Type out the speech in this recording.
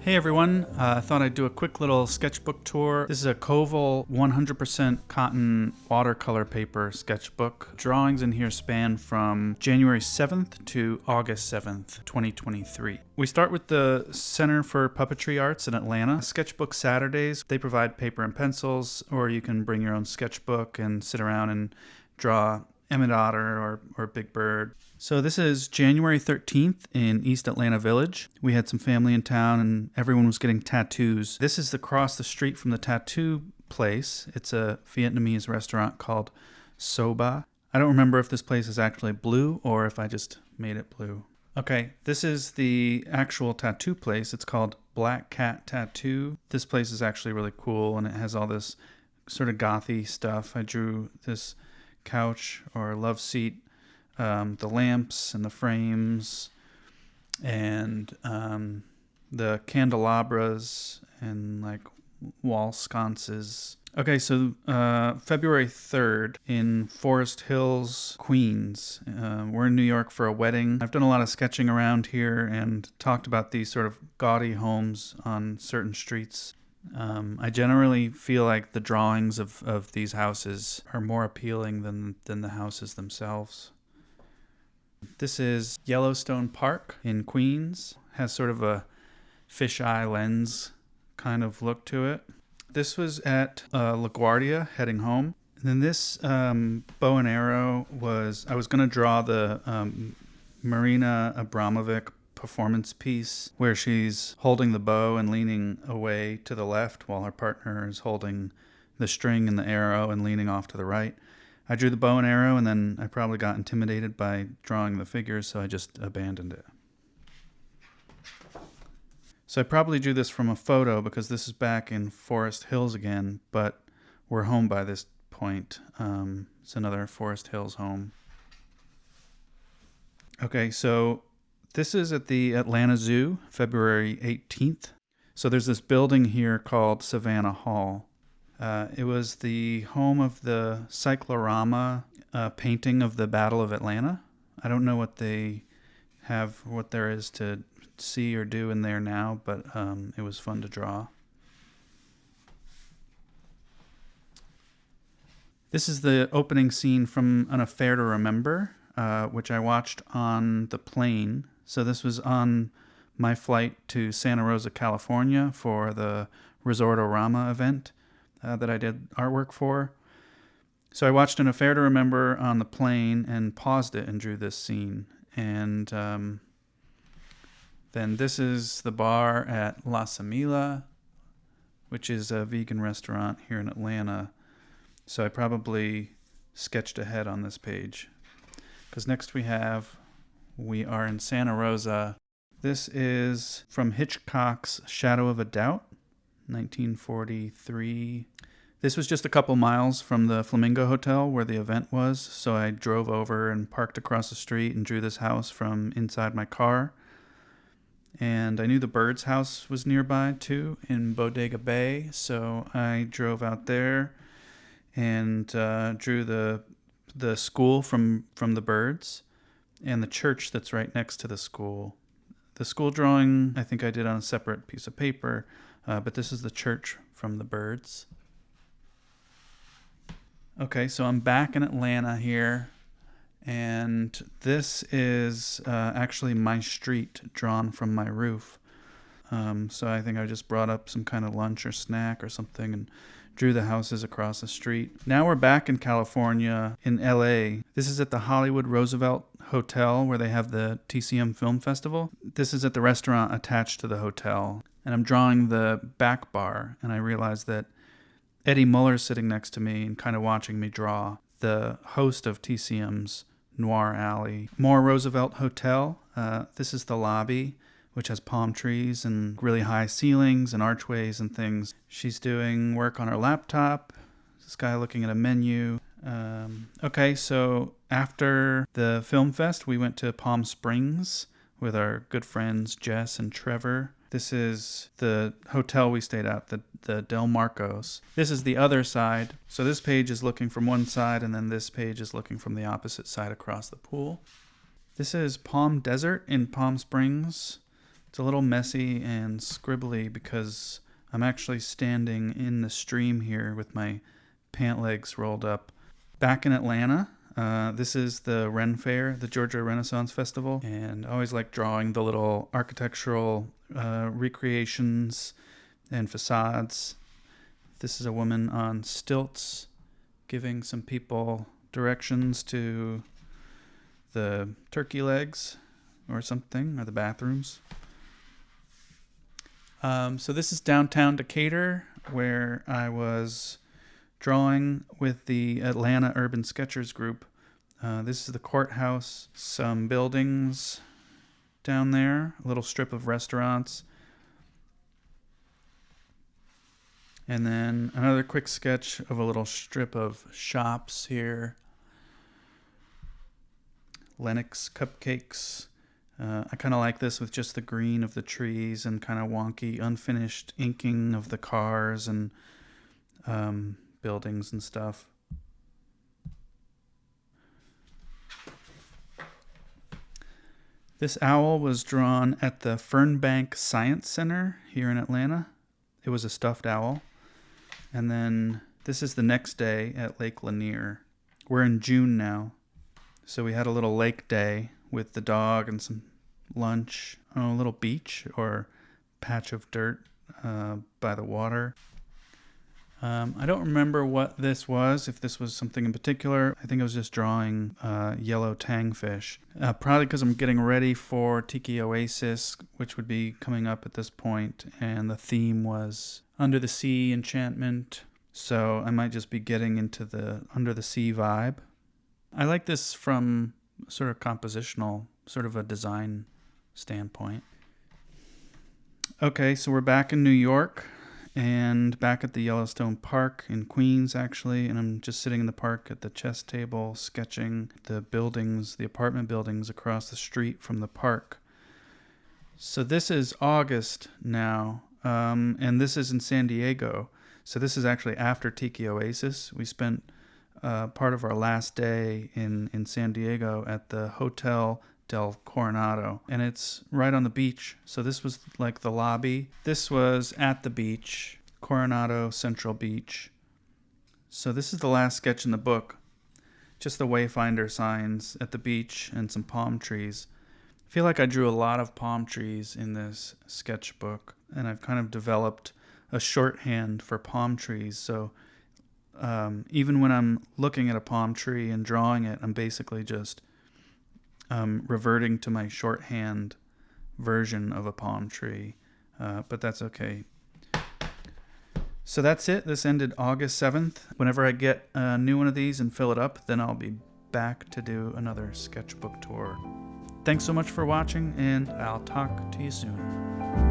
Hey everyone, I thought I'd do a quick little sketchbook tour. This is a Koval 100% cotton watercolor paper sketchbook. Drawings in here span from January 7th to August 7th, 2023. We start with the Center for Puppetry Arts in Atlanta. Sketchbook Saturdays, they provide paper and pencils, or you can bring your own sketchbook and sit around and draw Emmett Otter or Big Bird. So this is January 13th in East Atlanta Village. We had some family in town and everyone was getting tattoos. This is across the street from the tattoo place. It's a Vietnamese restaurant called Soba. I don't remember if this place is actually blue or if I just made it blue. Okay, this is the actual tattoo place. It's called Black Cat Tattoo. This place is actually really cool and it has all this sort of gothy stuff. I drew this couch or love seat, the lamps and the frames and the candelabras and like wall sconces. Okay, so February 3rd in Forest Hills, Queens. We're in New York for a wedding. I've done a lot of sketching around here and talked about these sort of gaudy homes on certain streets. I generally feel like the drawings of these houses are more appealing than the houses themselves. This is Yellowstone Park in Queens. Has sort of a fisheye lens kind of look to it. This was at LaGuardia heading home. And then this bow and arrow I was going to draw the Marina Abramovic performance piece where she's holding the bow and leaning away to the left while her partner is holding the string and the arrow and leaning off to the right. I drew the bow and arrow and then I probably got intimidated by drawing the figures, so I just abandoned it. So I probably drew this from a photo because this is back in Forest Hills again, but we're home by this point. It's another Forest Hills home. Okay, so this is at the Atlanta Zoo, February 18th. So there's this building here called Savannah Hall. It was the home of the cyclorama painting of the Battle of Atlanta. I don't know what there is to see or do in there now, but it was fun to draw. This is the opening scene from An Affair to Remember, which I watched on the plane. So this was on my flight to Santa Rosa, California for the Resortorama event that I did artwork for. So I watched An Affair to Remember on the plane and paused it and drew this scene. And then this is the bar at La Samila, which is a vegan restaurant here in Atlanta. So I probably sketched ahead on this page. Because next we are in Santa Rosa. This is from Hitchcock's Shadow of a Doubt, 1943. This was just a couple miles from the Flamingo Hotel where the event was, so I drove over and parked across the street and drew this house from inside my car. And I knew the Bird's house was nearby too, in Bodega Bay, so I drove out there and drew the school from the Birds and the church that's right next to the school. The school drawing I think I did on a separate piece of paper, but this is the church from the Birds. Okay, so I'm back in Atlanta here, and this is actually my street drawn from my roof. So I think I just brought up some kind of lunch or snack or something and drew the houses across the street. Now we're back in California, in LA. This is at the Hollywood Roosevelt Hotel where they have the TCM Film Festival. This is at the restaurant attached to the hotel. And I'm drawing the back bar, and I realized that Eddie Muller's sitting next to me and kind of watching me draw, the host of TCM's Noir Alley. More Roosevelt Hotel. This is the lobby, which has palm trees and really high ceilings and archways and things. She's doing work on her laptop. This guy looking at a menu. Okay, so after the film fest, we went to Palm Springs with our good friends Jess and Trevor. This is the hotel we stayed at, the Del Marcos. This is the other side. So this page is looking from one side, and then this page is looking from the opposite side across the pool. This is Palm Desert in Palm Springs. It's a little messy and scribbly because I'm actually standing in the stream here with my pant legs rolled up. Back in Atlanta, this is the Ren Fair, the Georgia Renaissance Festival, and I always like drawing the little architectural recreations and facades. This is a woman on stilts giving some people directions to the turkey legs or something, or the bathrooms. So this is downtown Decatur, where I was drawing with the Atlanta Urban Sketchers group. This is the courthouse, some buildings down there, a little strip of restaurants, and then another quick sketch of a little strip of shops here. Lennox cupcakes. I kind of like this with just the green of the trees and kind of wonky, unfinished inking of the cars and buildings and stuff. This owl was drawn at the Fernbank Science Center here in Atlanta. It was a stuffed owl. And then this is the next day at Lake Lanier. We're in June now, so we had a little lake day with the dog and some lunch on a little beach or patch of dirt by the water. I don't remember what this was, if this was something in particular. I think I was just drawing yellow tangfish. Probably because I'm getting ready for Tiki Oasis, which would be coming up at this point, and the theme was Under the Sea enchantment. So I might just be getting into the Under the Sea vibe. I like this from sort of compositional, sort of a design standpoint. Okay, so we're back in New York and back at the Yellowstone Park in Queens, actually, and I'm just sitting in the park at the chess table sketching the buildings, the apartment buildings across the street from the park. So this is August now, and this is in San Diego. So this is actually after Tiki Oasis. We spent part of our last day in San Diego at the Hotel del Coronado, and it's right on the beach. So this was like the lobby. This was at the beach, Coronado Central Beach. So this is the last sketch in the book, just the wayfinder signs at the beach and some palm trees. I feel like I drew a lot of palm trees in this sketchbook, and I've kind of developed a shorthand for palm trees. So even when I'm looking at a palm tree and drawing it, I'm basically just reverting to my shorthand version of a palm tree, but that's okay. So that's it. This ended August 7th. Whenever I get a new one of these and fill it up, then I'll be back to do another sketchbook tour. Thanks so much for watching, and I'll talk to you soon.